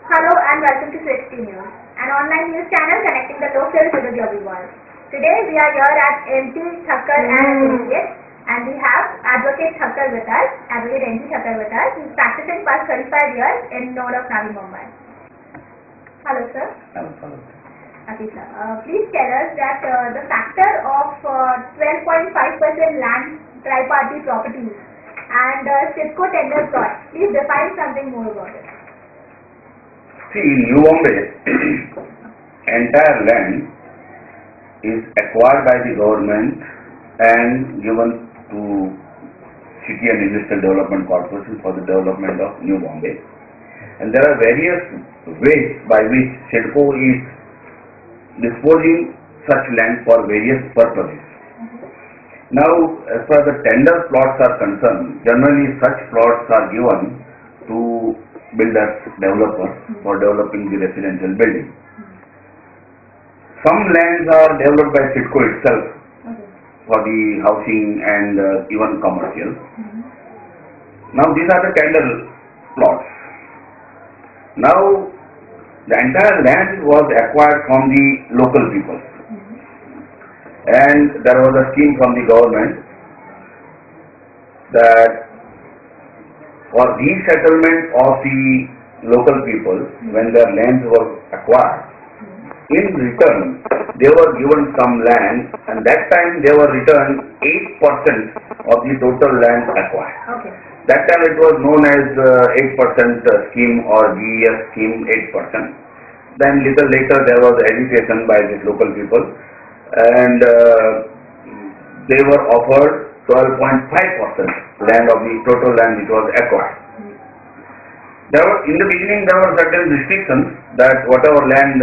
Hello and welcome to Srishti News, an online news channel connecting the local to the global world. Today we are here at MP Thakkar and and we have Advocate Thakkar with us, Advocate MP Thakkar with us, who is practicing past 35 years in Node of Navi Mumbai. Hello sir. Hello. Okay sir. Please tell us that the factor of 12.5% land tri-party properties and CIDCO tender plot. Please define something more about it. See, in New Bombay, entire land is acquired by the government and given to City and Industrial Development Corporation for the development of New Bombay. And there are various ways by which CIDCO is disposing such land for various purposes. Now, as far as the tender plots are concerned, generally such plots are given to builders, developers for developing the residential building. Some lands are developed by CIDCO itself for the housing and even commercial. Now these are the tender plots. Now the entire land was acquired from the local people, and there was a scheme from the government that for resettlement of the local people when their lands were acquired, in return they were given some land, and that time they were returned 8% of the total land acquired. Okay. That time it was known as 8% scheme or GES scheme 8%. Then little later there was agitation by these local people, and they were offered 12.5% land of the total land which was acquired. In the beginning there were certain restrictions that whatever land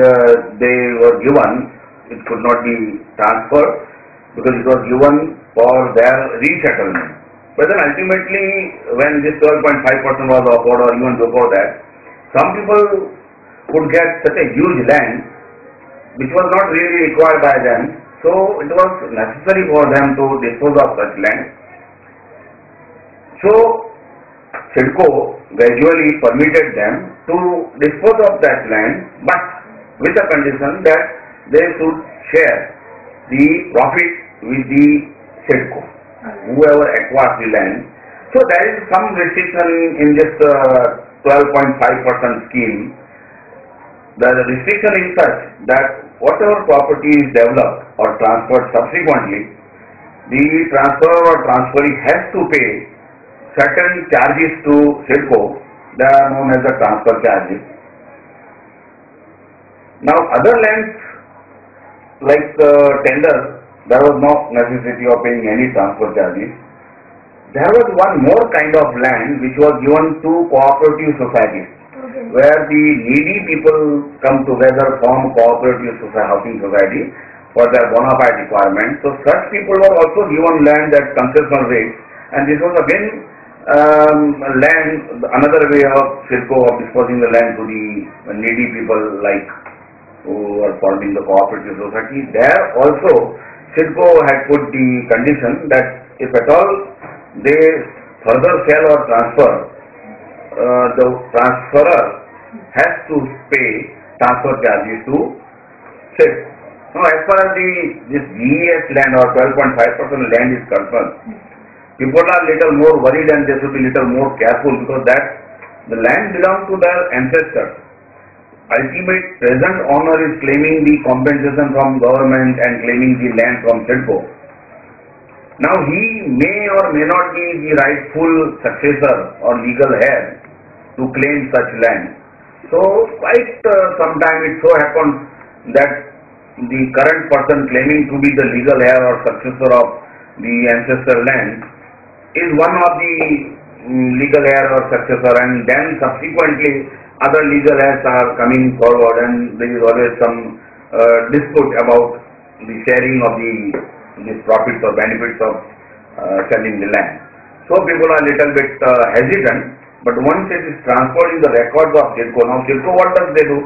they were given, it could not be transferred because it was given for their resettlement. But then ultimately when this 12.5% was offered, or even before that, some people could get such a huge land which was not really required by them. So it was necessary for them to dispose of such land. So CIDCO gradually permitted them to dispose of that land, but with the condition that they should share the profit with the CIDCO, whoever acquires the land. So there is some restriction in this 12.5% scheme. The restriction is such that whatever property is developed or transferred subsequently, the transferor or transferee has to pay certain charges to CIDCO. They are known as the transfer charges. Now other lands like tender, there was no necessity of paying any transfer charges. There was one more kind of land which was given to cooperative societies, where the needy people come together, form cooperative housing society for their bona fide requirements. So such people were also given land at concessional rates, and this was again land, another way of CIDCO of disposing the land to the needy people like who are forming the cooperative society. There also CIDCO had put the condition that if at all they further sell or transfer, the transferor has to pay transfer charges to CIDCO. Now as far as this GES land or 12.5% land is concerned, people are little more worried and they should be little more careful, because that the land belongs to their ancestors. Ultimate present owner is claiming the compensation from government and claiming the land from CIDCO. Now he may or may not be the rightful successor or legal heir to claim such land. So quite sometime it so happens that the current person claiming to be the legal heir or successor of the ancestor land is one of the legal heir or successor, and then subsequently other legal heirs are coming forward, and there is always some dispute about the sharing of the profits or benefits of selling the land. So people are little bit hesitant, but once it is transferred in the records of CIDCO, now CIDCO, what does they do?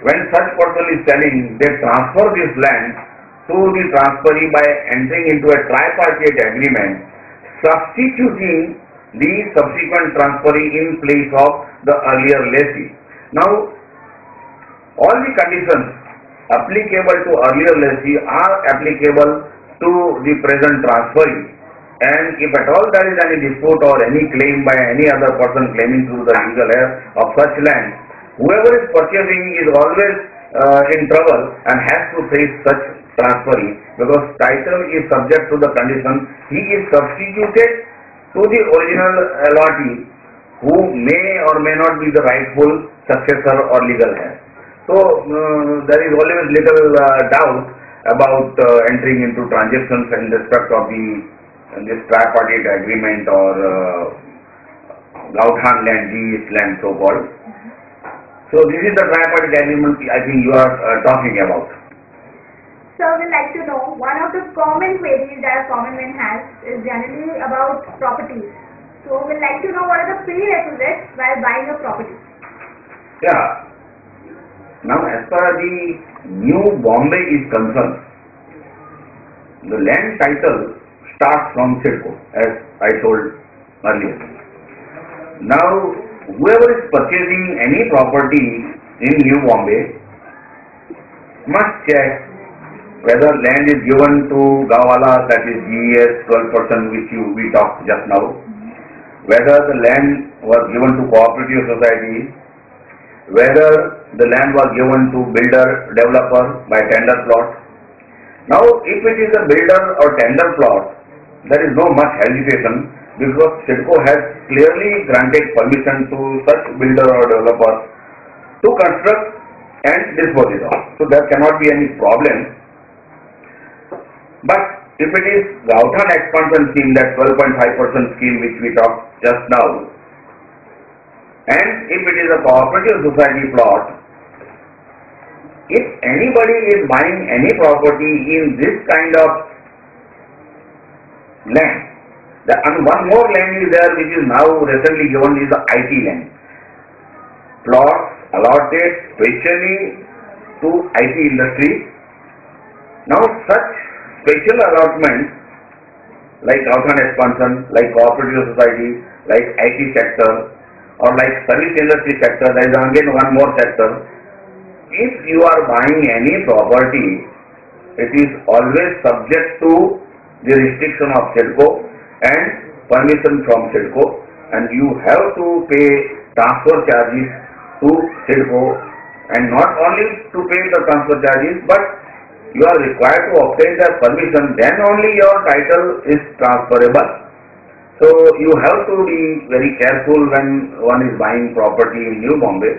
When such person is selling, they transfer this land to the transferee by entering into a tripartite agreement, substituting the subsequent transferee in place of the earlier lessee. Now, all the conditions applicable to earlier lessee are applicable to the present transferee. And if at all there is any dispute or any claim by any other person claiming through the legal heir of such land, whoever is purchasing is always in trouble and has to face such transferee, because title is subject to the condition he is substituted to the original allottee, who may or may not be the rightful successor or legal heir. So there is always little doubt about entering into transactions in respect of this tripartite agreement or Gauthan land, GS land so called. So this is the tripartite agreement I think you are talking about. So we would like to know, one of the common queries that a common man has is generally about properties. So we would like to know what are the prerequisites while buying a property. Yeah. Now as far as the New Bombay is concerned, the land title starts from CIDCO, as I told earlier. Now whoever is purchasing any property in New Bombay must check whether land is given to Gawala, that is GES 12% which we talked just now, whether the land was given to cooperative society, whether the land was given to builder developer by tender plot. Now if it is a builder or tender plot, there is no much hesitation, because CIDCO has clearly granted permission to such builder or developer to construct and dispose it of. So there cannot be any problem. But if it is Gauthan expansion scheme, that 12.5% scheme which we talked just now, and if it is a cooperative society plot, if anybody is buying any property in this kind of land, and one more land is there which is now recently given, is the IT land. Plots allotted specially to IT industry. Now such special allotments like Gauthan expansion, like cooperative society, like IT sector, or like service industry sector, there is again one more sector. If you are buying any property, it is always subject to the restriction of CIDCO and permission from CIDCO, and you have to pay transfer charges to CIDCO, and not only to pay the transfer charges, but you are required to obtain their permission, then only your title is transferable. So you have to be very careful when one is buying property in New Bombay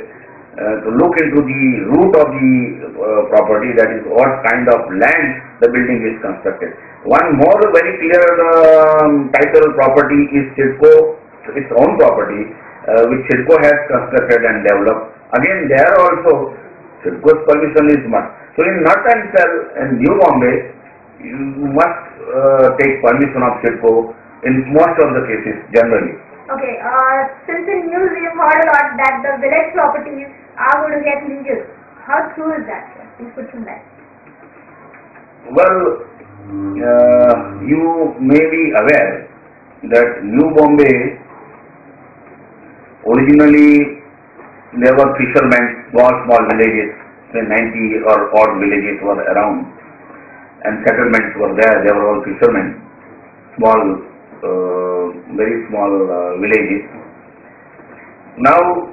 to look into the root of the property, that is what kind of land the building is constructed. One more very clear title property is CIDCO, its own property, which CIDCO has constructed and developed. Again there also CIDCO's permission is must. So in nut and shell in New Bombay, you must take permission of CIDCO in most of the cases generally. Okay, since in news we have heard a lot that the village properties are going to get leases. How true is that? Please put some light. Well, you may be aware that New Bombay, originally there were fishermen, small villages, say 90 or odd villages were around, and settlements were there, they were all fishermen, very small villages. Now,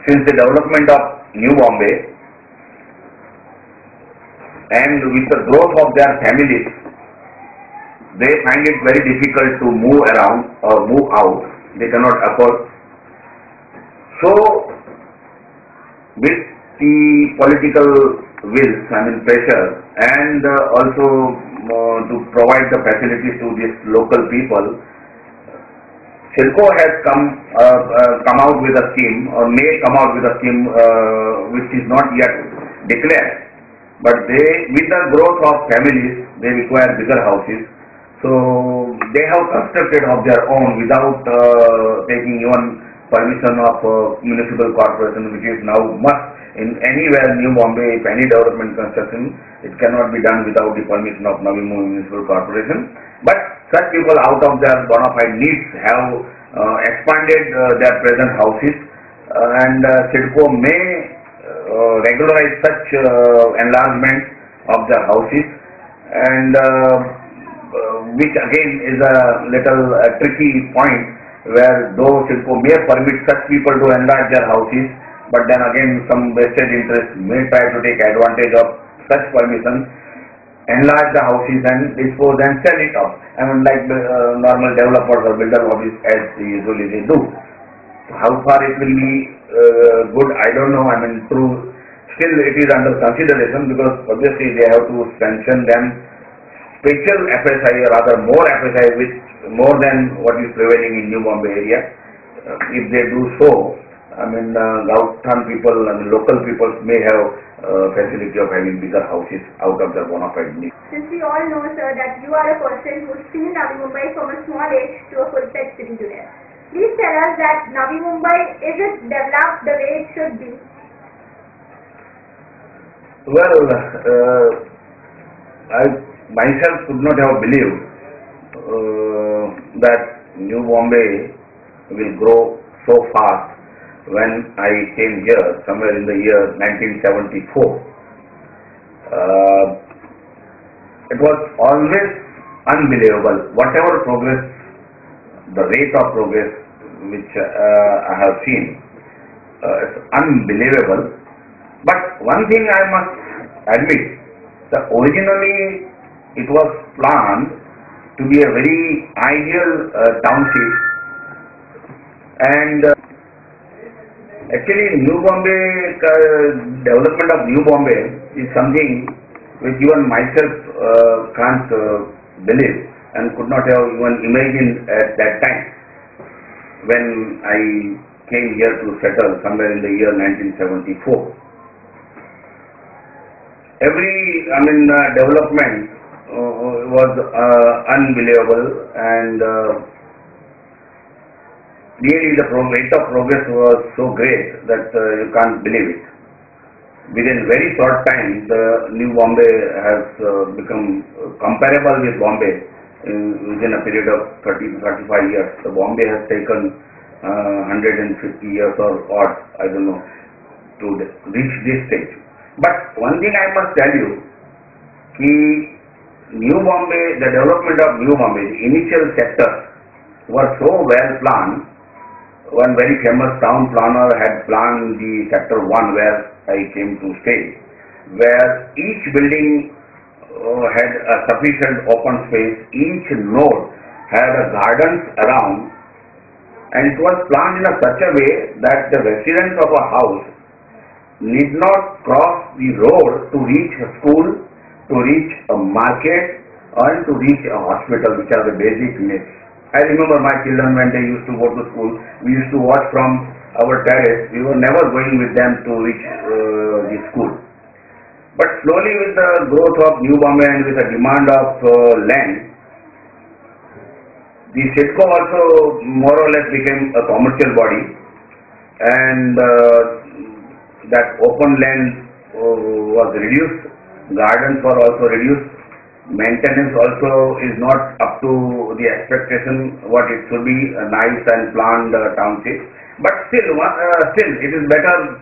since the development of New Bombay and with the growth of their families, they find it very difficult to move around or move out. They cannot afford. So, with the political will, pressure, and also to provide the facilities to these local people, CIDCO has come out with a scheme, or may come out with a scheme which is not yet declared. But they, with the growth of families, they require bigger houses. So they have constructed of their own without taking even permission of municipal corporation, which is now must in anywhere New Bombay. If any development construction, it cannot be done without the permission of Navi Mumbai Municipal Corporation. But such people, out of their bona fide needs, have expanded their present houses, and CIDCO may regularize such enlargement of the houses, and which again is a little tricky point, where though CIDCO may permit such people to enlarge their houses, but then again some vested interest may try to take advantage of such permission, enlarge the houses and dispose and sell it off. I mean, like normal developers or builder hobbies as usually they do. How far it will be good, I don't know. I mean, still it is under consideration, because obviously they have to sanction them special FSI, or rather more FSI, which more than what is prevailing in New Bombay area. If they do so, I mean, Gauthan people and local people may have facility of having bigger houses out of their bona fide need. Since we all know, sir, that you are a person who's seen Navi Mumbai from a small age to a full-fledged city today. Please tell us that Navi Mumbai, is it developed the way it should be? Well, I myself could not have believed that New Bombay will grow so fast when I came here somewhere in the year 1974. It was always unbelievable. Whatever progress, the rate of progress which I have seen, it's unbelievable. But one thing I must admit, that originally it was planned to be a very ideal township, and actually New Bombay, development of New Bombay is something which even myself can't believe and could not have even imagined at that time when I came here to settle somewhere in the year 1974. Every, development was unbelievable, and really the rate of progress was so great that you can't believe it. Within very short time, the New Bombay has become comparable with Bombay within a period of 30 to 35 years. The Bombay has taken 150 years or odd, I don't know, to reach this stage. But one thing I must tell you, New Bombay, the development of New Bombay, the initial sectors were so well planned. One very famous town planner had planned the sector 1 where I came to stay, where each building had a sufficient open space, each node had a gardens around, and it was planned in such a way that the residents of a house need not cross the road to reach a school, to reach a market, and to reach a hospital, which are the basic needs. I remember my children when they used to go to school, we used to watch from our terrace. We were never going with them to reach the school. But slowly, with the growth of New Bombay and with the demand of land, the CIDCO also more or less became a commercial body, and that open land was reduced, gardens were also reduced, maintenance also is not up to the expectation what it should be, a nice and planned township. But still it is better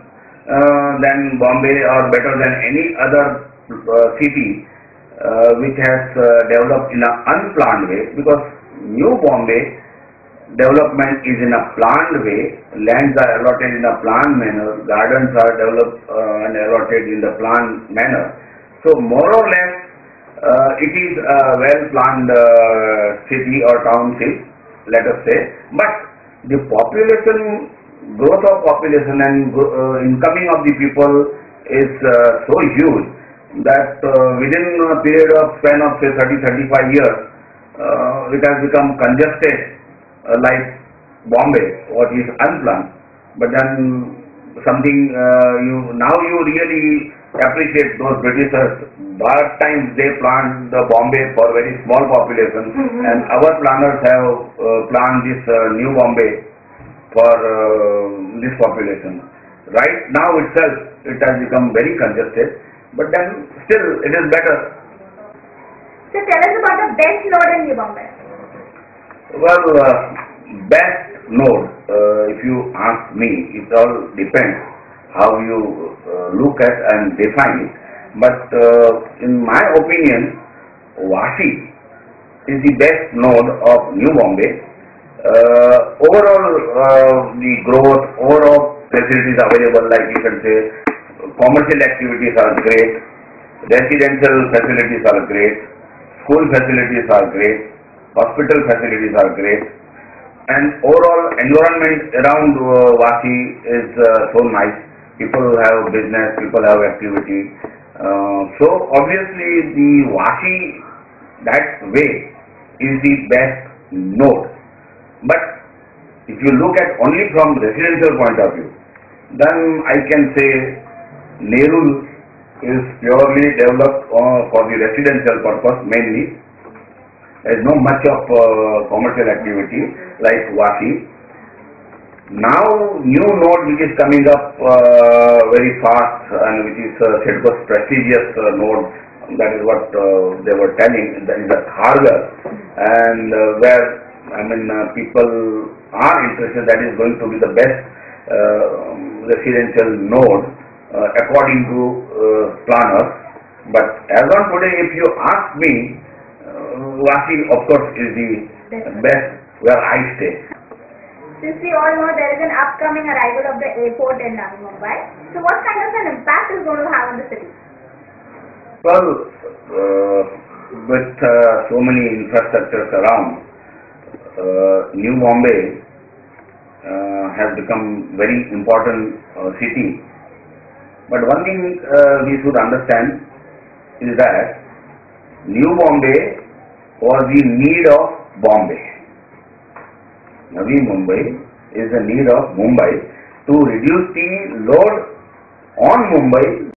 than Bombay, or better than any other city which has developed in an unplanned way, because New Bombay development is in a planned way, lands are allotted in a planned manner, gardens are developed and allotted in the planned manner. So more or less it is a well planned city or township, let us say, but the population, growth of population and incoming of the people is so huge that within a period of span of say 30-35 years it has become congested like Bombay, what is unplanned. But then something you really appreciate those Britishers. That time they planned the Bombay for very small population, and our planners have planned this New Bombay for this population. Right now itself it has become very congested, but then still it is better. So tell us about the best node in New Bombay. Well, best node, if you ask me, it all depends how you look at and define it. But in my opinion, Vashi is the best node of New Bombay. Overall, the growth, overall facilities available, like you can say, commercial activities are great, residential facilities are great, school facilities are great, hospital facilities are great, and overall environment around Vashi is so nice. People have business, people have activity. So obviously the Vashi, that way, is the best node. But if you look at only from residential point of view, then I can say Nerul is purely developed for the residential purpose mainly. There is no much of commercial activity like Vashi. Now new node which is coming up very fast and which is Sedco's prestigious node, that is what they were telling, that is the Thakkar, and where people are interested, that is going to be the best residential node according to planners. But as on today, if you ask me, Vashi of course is the best where I stay. Since we all know there is an upcoming arrival of the airport in Navi Mumbai, so what kind of an impact is going to have on the city? Well, with so many infrastructures around, New Bombay has become very important city. But one thing we should understand is that New Bombay was in need of Bombay. Navi Mumbai is in need of Mumbai to reduce the load on Mumbai